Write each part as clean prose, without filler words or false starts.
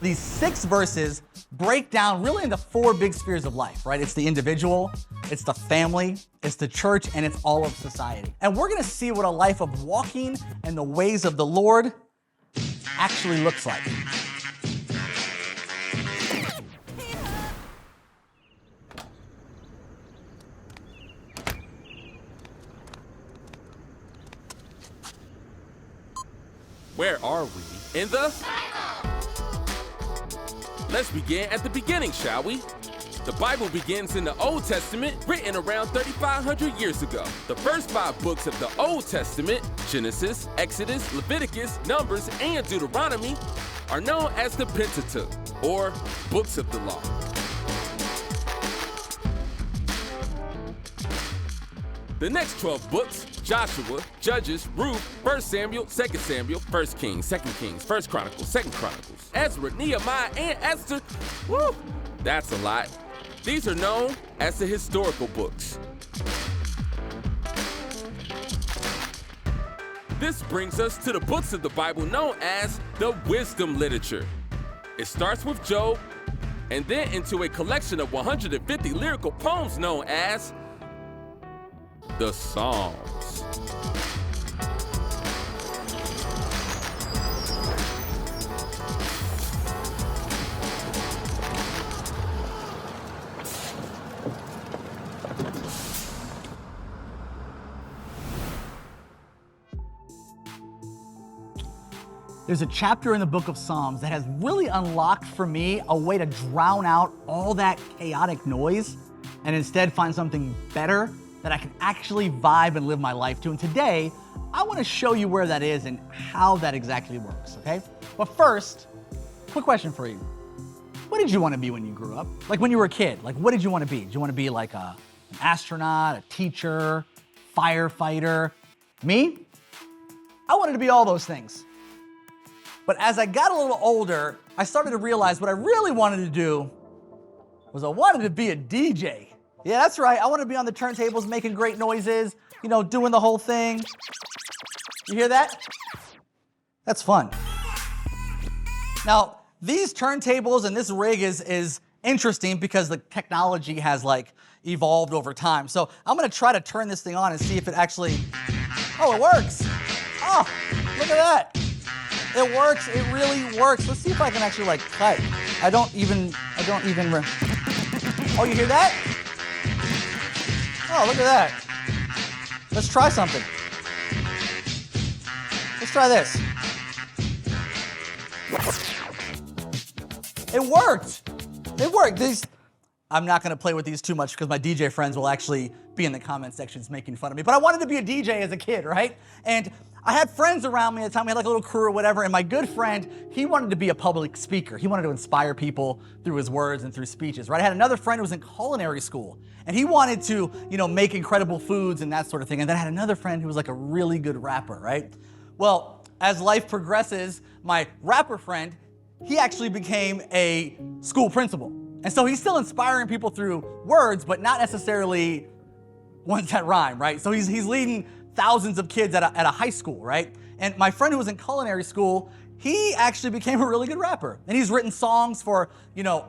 These 6 verses break down really into 4 big spheres of life, right? It's the individual, it's the family, it's the church, and it's all of society. And we're gonna see what a life of walking in the ways of the Lord actually looks like. Where are we? In the Bible! Let's begin at the beginning, shall we? The Bible begins in the Old Testament, written around 3,500 years ago. The first 5 books of the Old Testament, Genesis, Exodus, Leviticus, Numbers, and Deuteronomy, are known as the Pentateuch, or Books of the Law. The next 12 books, Joshua, Judges, Ruth, 1 Samuel, 2 Samuel, 1 Kings, 2 Kings, 1 Chronicles, 2 Chronicles, Ezra, Nehemiah, and Esther. Woo, that's a lot. These are known as the historical books. This brings us to the books of the Bible known as the wisdom literature. It starts with Job, and then into a collection of 150 lyrical poems known as the Psalms. There's a chapter in the book of Psalms that has really unlocked for me a way to drown out all that chaotic noise and instead find something better that I can actually vibe and live my life to. And today, I want to show you where that is and how that exactly works, okay? But first, quick question for you. What did you want to be when you grew up? Like when you were a kid, like what did you want to be? Did you want to be like an astronaut, a teacher, firefighter? Me? I wanted to be all those things. But as I got a little older, I started to realize what I really wanted to do was I wanted to be a DJ. Yeah, that's right. I want to be on the turntables making great noises, doing the whole thing. You hear that? That's fun. Now, these turntables and this rig is interesting because the technology has evolved over time. So I'm going to try to turn this thing on and see if it actually, oh, it works. Oh, look at that. It works. It really works. Let's see if I can actually type. I don't even, oh, you hear that? Oh, look at that. Let's try something. Let's try this. It worked. It worked. I'm not going to play with these too much because my DJ friends will actually be in the comment sections making fun of me. But I wanted to be a DJ as a kid, right? And I had friends around me at the time. We had a little crew or whatever. And my good friend, he wanted to be a public speaker. He wanted to inspire people through his words and through speeches, right? I had another friend who was in culinary school. And he wanted to, make incredible foods and that sort of thing. And then I had another friend who was a really good rapper, right? Well, as life progresses, my rapper friend, he actually became a school principal. And so he's still inspiring people through words, but not necessarily ones that rhyme, right? So he's leading thousands of kids at a high school, right? And my friend who was in culinary school, he actually became a really good rapper. And he's written songs for,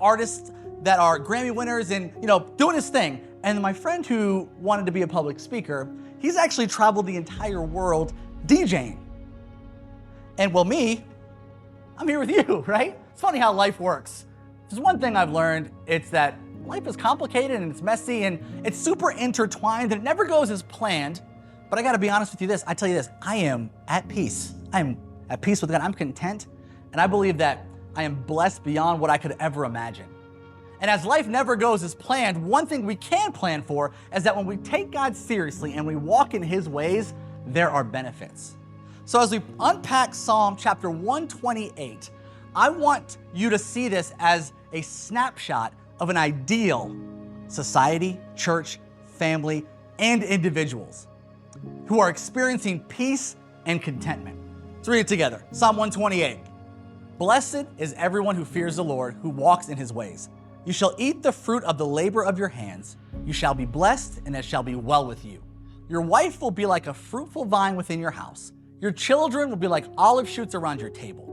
artists that are Grammy winners and, doing his thing. And my friend who wanted to be a public speaker, he's actually traveled the entire world DJing. And well, me, I'm here with you, right? It's funny how life works. There's one thing I've learned, it's that life is complicated and it's messy and it's super intertwined and it never goes as planned. But I gotta be honest with you I tell you this, I am at peace. I am at peace with God, I'm content, and I believe that I am blessed beyond what I could ever imagine. And as life never goes as planned, one thing we can plan for is that when we take God seriously and we walk in His ways, there are benefits. So as we unpack Psalm chapter 128, I want you to see this as a snapshot of an ideal society, church, family, and individuals who are experiencing peace and contentment. Let's read it together. Psalm 128. Blessed is everyone who fears the Lord, who walks in His ways. You shall eat the fruit of the labor of your hands. You shall be blessed, and it shall be well with you. Your wife will be like a fruitful vine within your house. Your children will be like olive shoots around your table.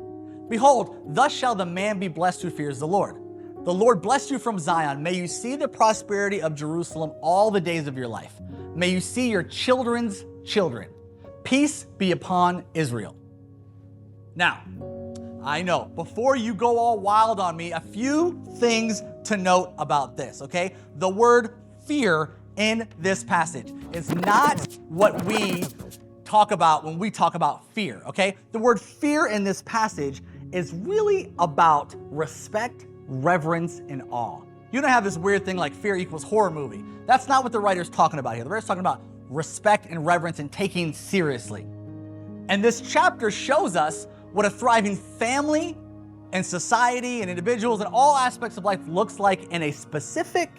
Behold, thus shall the man be blessed who fears the Lord. The Lord bless you from Zion. May you see the prosperity of Jerusalem all the days of your life. May you see your children's children. Peace be upon Israel. Now, I know, before you go all wild on me, a few things to note about this, okay? The word fear in this passage is not what we talk about when we talk about fear, okay? The word fear in this passage is really about respect, reverence, and awe. You don't have this weird thing like fear equals horror movie. That's not what the writer's talking about here. The writer's talking about respect and reverence and taking seriously. And this chapter shows us what a thriving family and society and individuals and all aspects of life looks like in a specific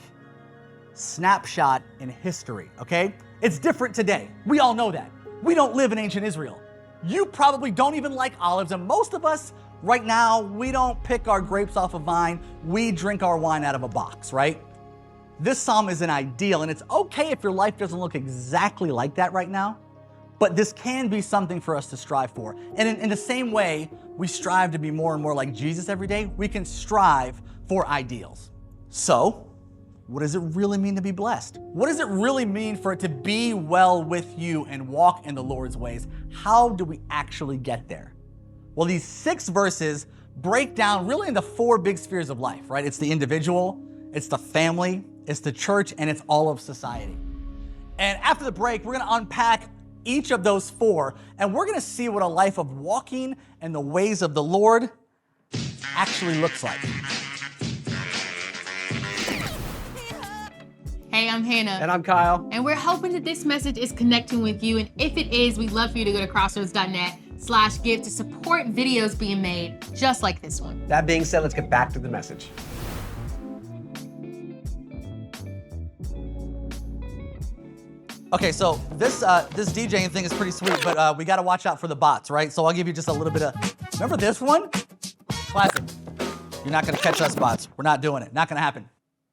snapshot in history, okay? It's different today. We all know that. We don't live in ancient Israel. You probably don't even like olives, and most of us right now, we don't pick our grapes off a vine. We drink our wine out of a box, right? This psalm is an ideal, and it's okay if your life doesn't look exactly like that right now, but this can be something for us to strive for. And in the same way we strive to be more and more like Jesus every day, we can strive for ideals. So, what does it really mean to be blessed? What does it really mean for it to be well with you and walk in the Lord's ways? How do we actually get there? Well, these 6 verses break down really into 4 big spheres of life, right? It's the individual, it's the family, it's the church, and it's all of society. And after the break, we're gonna unpack each of those 4, and we're gonna see what a life of walking in the ways of the Lord actually looks like. Hey, I'm Hannah. And I'm Kyle. And we're hoping that this message is connecting with you. And if it is, we'd love for you to go to crossroads.net/give to support videos being made just like this one. That being said, let's get back to the message. Okay, so this DJing thing is pretty sweet, but we gotta watch out for the bots, right? So I'll give you just a little bit of, remember this one? Classic. You're not gonna catch us, bots. We're not doing it, not gonna happen.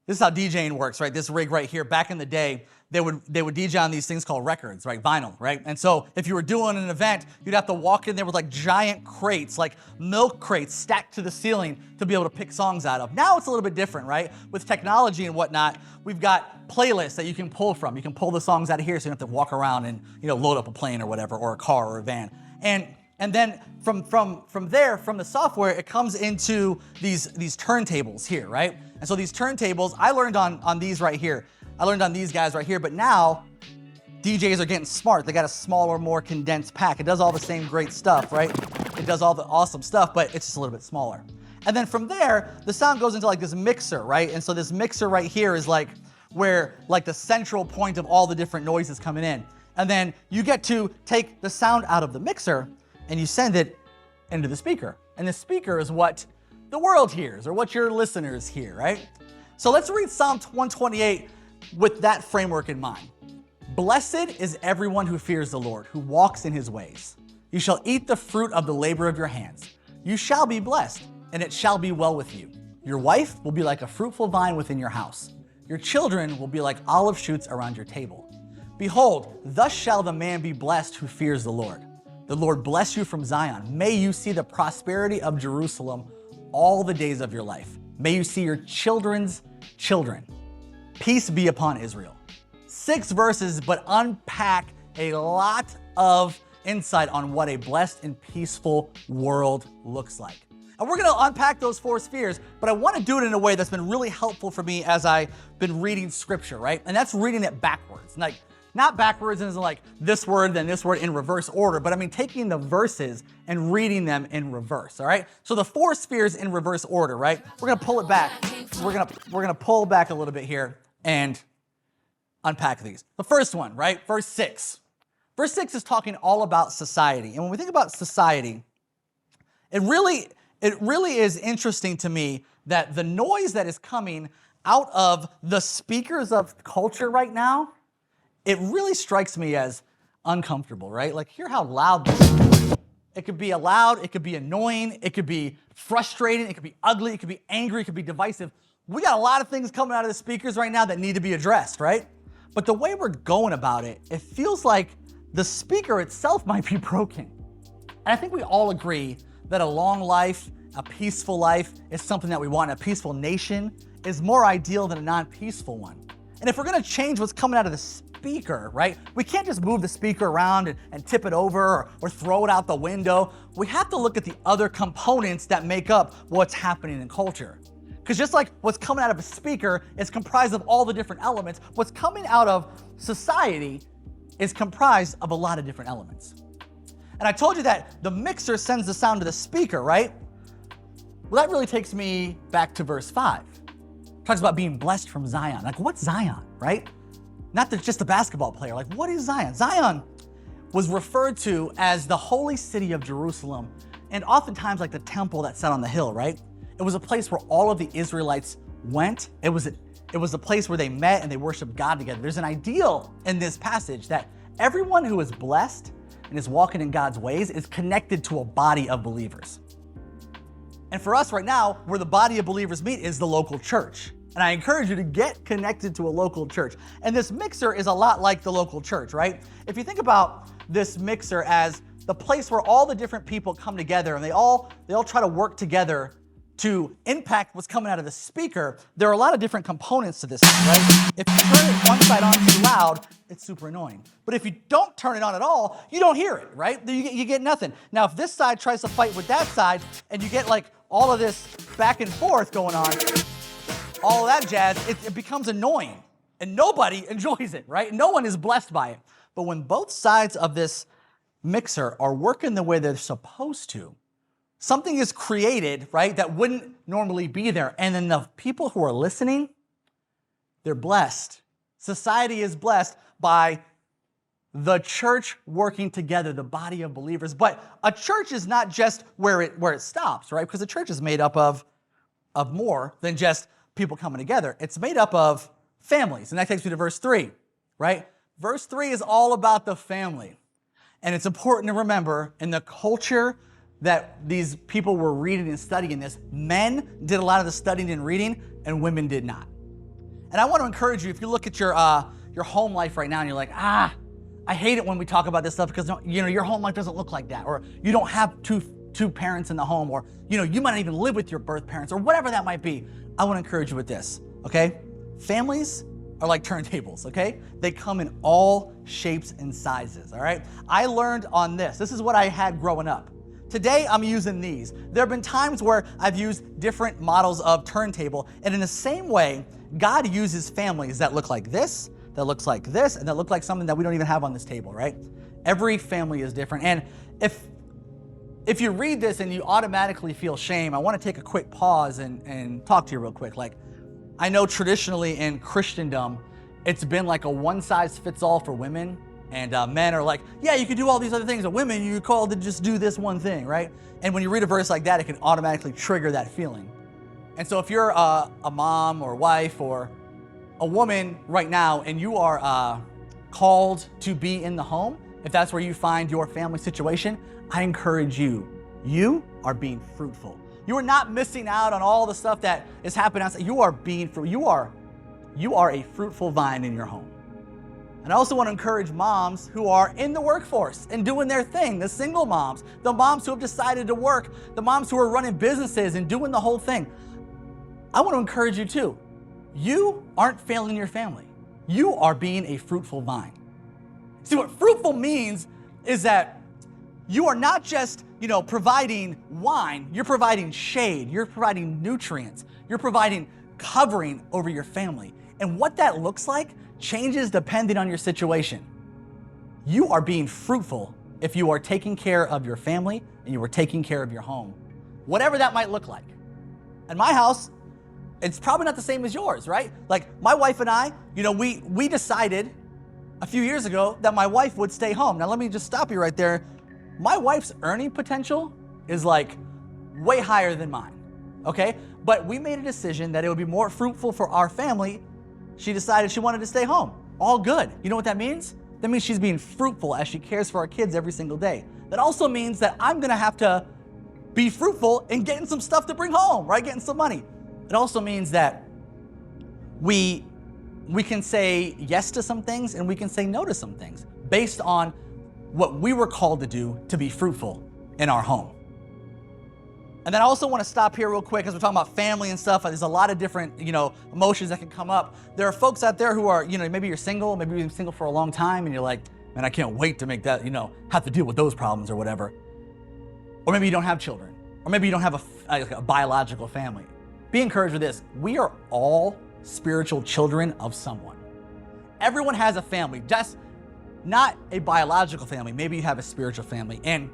This is how DJing works, right? This rig right here, back in the day, they would DJ on these things called records, right? Vinyl, right? And so if you were doing an event, you'd have to walk in there with like giant crates, like milk crates stacked to the ceiling to be able to pick songs out of. Now it's a little bit different, right? With technology and whatnot, we've got playlists that you can pull from. You can pull the songs out of here so you don't have to walk around and, load up a plane or whatever, or a car or a van. And then from there, from the software, it comes into these turntables here, right? And so these turntables, I learned on these right here. I learned on these guys right here, but now DJs are getting smart. They got a smaller, more condensed pack. It does all the same great stuff, right? It does all the awesome stuff, but it's just a little bit smaller. And then from there, the sound goes into like this mixer, right? And so this mixer right here is like where like the central point of all the different noises coming in. And then you get to take the sound out of the mixer and you send it into the speaker. And the speaker is what the world hears or what your listeners hear, right? So let's read Psalm 128 with that framework in mind. Blessed is everyone who fears the Lord, who walks in his ways. You shall eat the fruit of the labor of your hands. You shall be blessed, and it shall be well with you. Your wife will be like a fruitful vine within your house. Your children will be like olive shoots around your table. Behold, thus shall the man be blessed who fears the Lord. The Lord bless you from Zion. May you see the prosperity of Jerusalem all the days of your life. May you see your children's children. Peace be upon Israel. 6 verses, but unpack a lot of insight on what a blessed and peaceful world looks like. And we're gonna unpack those 4 spheres, but I wanna do it in a way that's been really helpful for me as I've been reading scripture, right? And that's reading it backwards. Like, not backwards as like this word, then this word in reverse order, but I mean taking the verses and reading them in reverse, all right? So the 4 spheres in reverse order, right? We're gonna pull it back. We're gonna pull back a little bit here and unpack these. The first one, right? Verse 6. Verse 6 is talking all about society. And when we think about society, it really is interesting to me that the noise that is coming out of the speakers of culture right now, it really strikes me as uncomfortable, right? Like, hear how loud this is. It could be loud, it could be annoying, it could be frustrating, it could be ugly, it could be angry, it could be divisive. We got a lot of things coming out of the speakers right now that need to be addressed, right? But the way we're going about it, it feels like the speaker itself might be broken. And I think we all agree that a long life, a peaceful life is something that we want. A peaceful nation is more ideal than a non-peaceful one. And if we're gonna change what's coming out of the speaker, right? We can't just move the speaker around and tip it over or throw it out the window. We have to look at the other components that make up what's happening in culture. Because just like what's coming out of a speaker is comprised of all the different elements, what's coming out of society is comprised of a lot of different elements. And I told you that the mixer sends the sound to the speaker, right? Well, that really takes me back to verse 5. It talks about being blessed from Zion. Like, what's Zion, right? Not just a basketball player. Like, what is Zion? Zion was referred to as the holy city of Jerusalem, and oftentimes like the temple that sat on the hill, right? It was a place where all of the Israelites went. It was a place where they met and they worshiped God together. There's an ideal in this passage that everyone who is blessed and is walking in God's ways is connected to a body of believers. And for us right now, where the body of believers meet is the local church. And I encourage you to get connected to a local church. And this mixer is a lot like the local church, right? If you think about this mixer as the place where all the different people come together and they all try to work together to impact what's coming out of the speaker, there are a lot of different components to this, right? If you turn it one side on too loud, it's super annoying. But if you don't turn it on at all, you don't hear it, right? You get nothing. Now, if this side tries to fight with that side and you get like all of this back and forth going on, all of that jazz, it becomes annoying and nobody enjoys it, right? No one is blessed by it. But when both sides of this mixer are working the way they're supposed to, something is created, right, that wouldn't normally be there. And then the people who are listening, they're blessed. Society is blessed by the church working together, the body of believers. But a church is not just where it stops, right? Because a church is made up of more than just people coming together. It's made up of families. And that takes me to verse 3, right? Verse 3 is all about the family. And it's important to remember in the culture that these people were reading and studying this, men did a lot of the studying and reading, and women did not. And I want to encourage you, if you look at your home life right now and you're like, I hate it when we talk about this stuff because your home life doesn't look like that, or you don't have two parents in the home, or you might not even live with your birth parents, or whatever that might be. I want to encourage you with this, okay? Families are like turntables, okay? They come in all shapes and sizes, all right? I learned on this. This is what I had growing up. Today, I'm using these. There have been times where I've used different models of turntable, and in the same way, God uses families that look like this, that looks like this, and that look like something that we don't even have on this table, right? Every family is different. And if you read this and you automatically feel shame, I want to take a quick pause and talk to you real quick. Like, I know traditionally in Christendom, it's been like a one-size-fits-all for women. And men are like, yeah, you can do all these other things. And women, you're called to just do this one thing, right? And when you read a verse like that, it can automatically trigger that feeling. And so if you're a mom or wife or a woman right now and you are called to be in the home, if that's where you find your family situation, I encourage you. You are being fruitful. You are not missing out on all the stuff that is happening outside. You are being fruitful. You are a fruitful vine in your home. And I also want to encourage moms who are in the workforce and doing their thing, the single moms, the moms who have decided to work, the moms who are running businesses and doing the whole thing. I want to encourage you too. You aren't failing your family. You are being a fruitful vine. See, what fruitful means is that you are not just, providing wine, you're providing shade, you're providing nutrients, you're providing covering over your family. And what that looks like changes depending on your situation. You are being fruitful if you are taking care of your family and you are taking care of your home, whatever that might look like. In my house, it's probably not the same as yours, right? Like my wife and I, we decided a few years ago that my wife would stay home. Now let me just stop you right there. My wife's earning potential is like way higher than mine, okay? But we made a decision that it would be more fruitful for our family. She decided she wanted to stay home. All good. You know what that means? That means she's being fruitful as she cares for our kids every single day. That also means that I'm gonna have to be fruitful in getting some stuff to bring home, right? Getting some money. It also means that we can say yes to some things and we can say no to some things based on what we were called to do to be fruitful in our home. And then I also want to stop here real quick as we're talking about family and stuff. There's a lot of different, emotions that can come up. There are folks out there who are, maybe you're single, maybe you've been single for a long time and you're like, man, I can't wait to make that, have to deal with those problems or whatever. Or maybe you don't have children. Or maybe you don't have a biological family. Be encouraged with this. We are all spiritual children of someone. Everyone has a family, just not a biological family. Maybe you have a spiritual family. And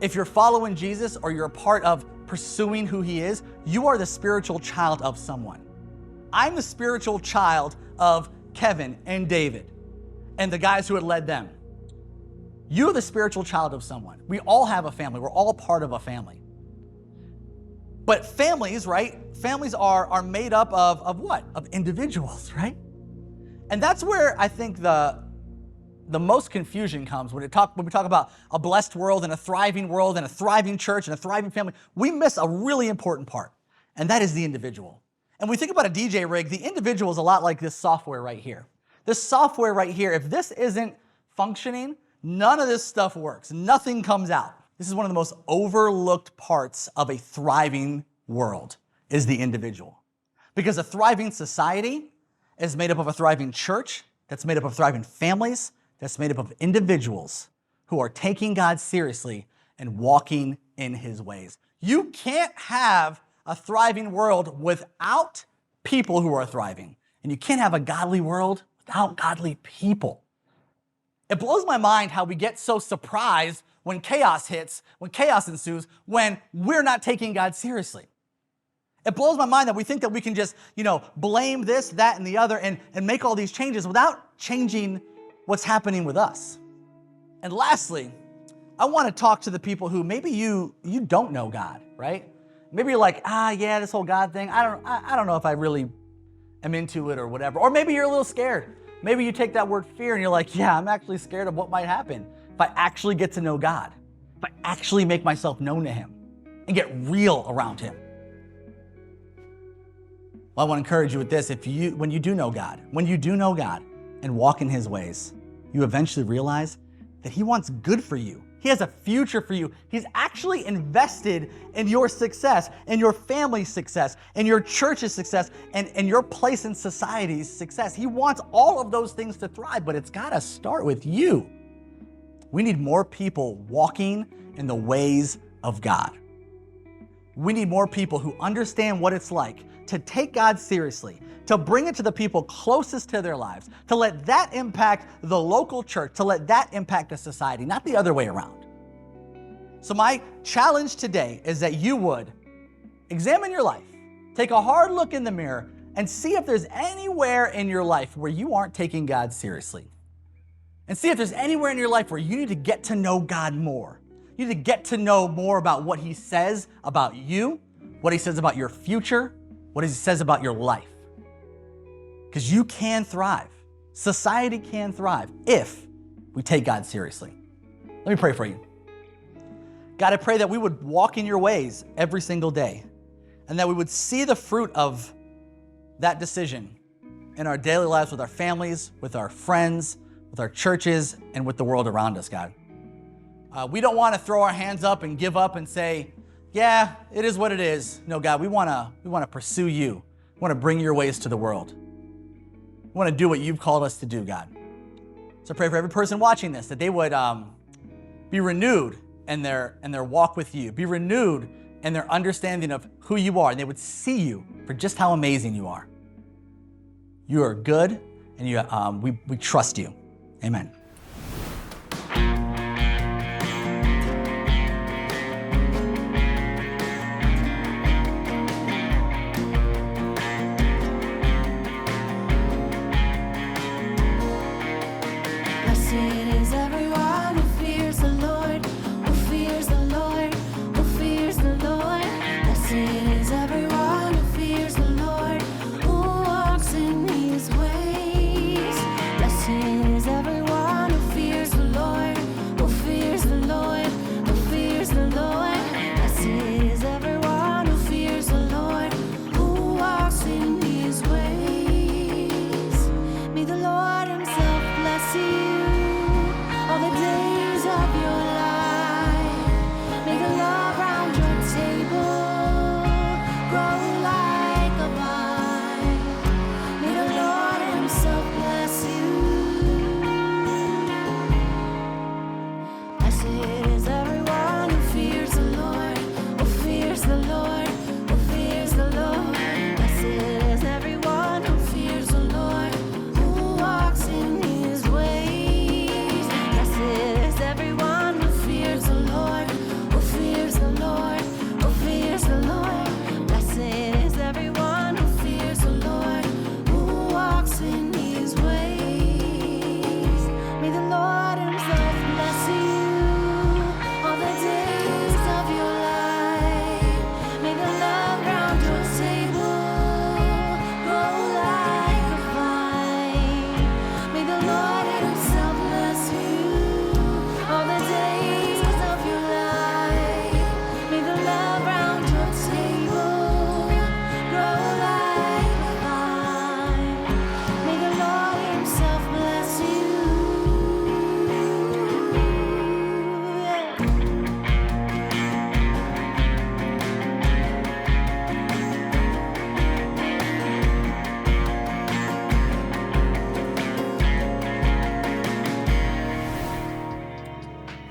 if you're following Jesus or you're a part of pursuing who he is, you are the spiritual child of someone. I'm the spiritual child of Kevin and David and the guys who had led them. You're the spiritual child of someone. We all have a family. We're all part of a family. But families, right? Families are made up of what? Of individuals, right? And that's where I think the most confusion comes when we talk about a blessed world and a thriving church and a thriving family. We miss a really important part, and that is the individual. And when we think about a DJ rig, the individual is a lot like this software right here. This software right here, if this isn't functioning, none of this stuff works. Nothing comes out. This is one of the most overlooked parts of a thriving world, is the individual. Because a thriving society is made up of a thriving church, that's made up of thriving families, that's made up of individuals who are taking God seriously and walking in his ways. You can't have a thriving world without people who are thriving. And you can't have a godly world without godly people. It blows my mind how we get so surprised when chaos hits, when chaos ensues, when we're not taking God seriously. It blows my mind that we think that we can just, blame this, that, and the other and make all these changes without changing what's happening with us. And lastly, I want to talk to the people who maybe you don't know God, right? Maybe you're like, this whole God thing, I don't know if I really am into it or whatever. Or maybe you're a little scared. Maybe you take that word fear and you're like, yeah, I'm actually scared of what might happen if I actually get to know God, if I actually make myself known to him and get real around him. Well, I want to encourage you with this. When you do know God and walk in his ways, you eventually realize that he wants good for you. He has a future for you. He's actually invested in your success, in your family's success, in your church's success, and in your place in society's success. He wants all of those things to thrive, but it's got to start with you. We need more people walking in the ways of God. We need more people who understand what it's like to take God seriously, to bring it to the people closest to their lives, to let that impact the local church, to let that impact the society, not the other way around. So my challenge today is that you would examine your life, take a hard look in the mirror, and see if there's anywhere in your life where you aren't taking God seriously. And see if there's anywhere in your life where you need to get to know God more. You need to get to know more about what he says about you, what he says about your future, what he says about your life. Because you can thrive. Society can thrive if we take God seriously. Let me pray for you. God, I pray that we would walk in your ways every single day and that we would see the fruit of that decision in our daily lives with our families, with our friends, with our churches, and with the world around us, God. We don't want to throw our hands up and give up and say, yeah, it is what it is. No, God, we want to pursue you. We want to bring your ways to the world. We want to do what you've called us to do, God. So I pray for every person watching this that they would be renewed in their walk with you, be renewed in their understanding of who you are, and they would see you for just how amazing you are. You are good, and we trust you. Amen. Everyone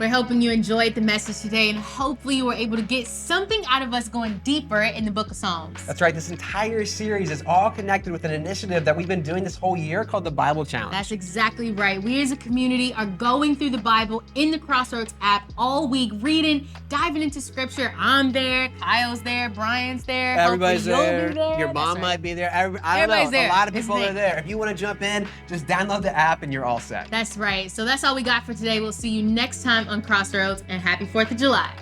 We're hoping you enjoyed the message today, and hopefully you were able to get something out of us going deeper in the book of Psalms. That's right, this entire series is all connected with an initiative that we've been doing this whole year called the Bible Challenge. That's exactly right. We as a community are going through the Bible in the Crossroads app all week, reading, diving into scripture. I'm there, Kyle's there, Brian's there. Everybody's hopefully you'll there. be there. Your That's mom right. might be there. I don't Everybody's know. there. A lot of It's people the are thing. there. If you want to jump in, just download the app and you're all set. That's right. So that's all we got for today. We'll see you next time on Crossroads, and happy 4th of July.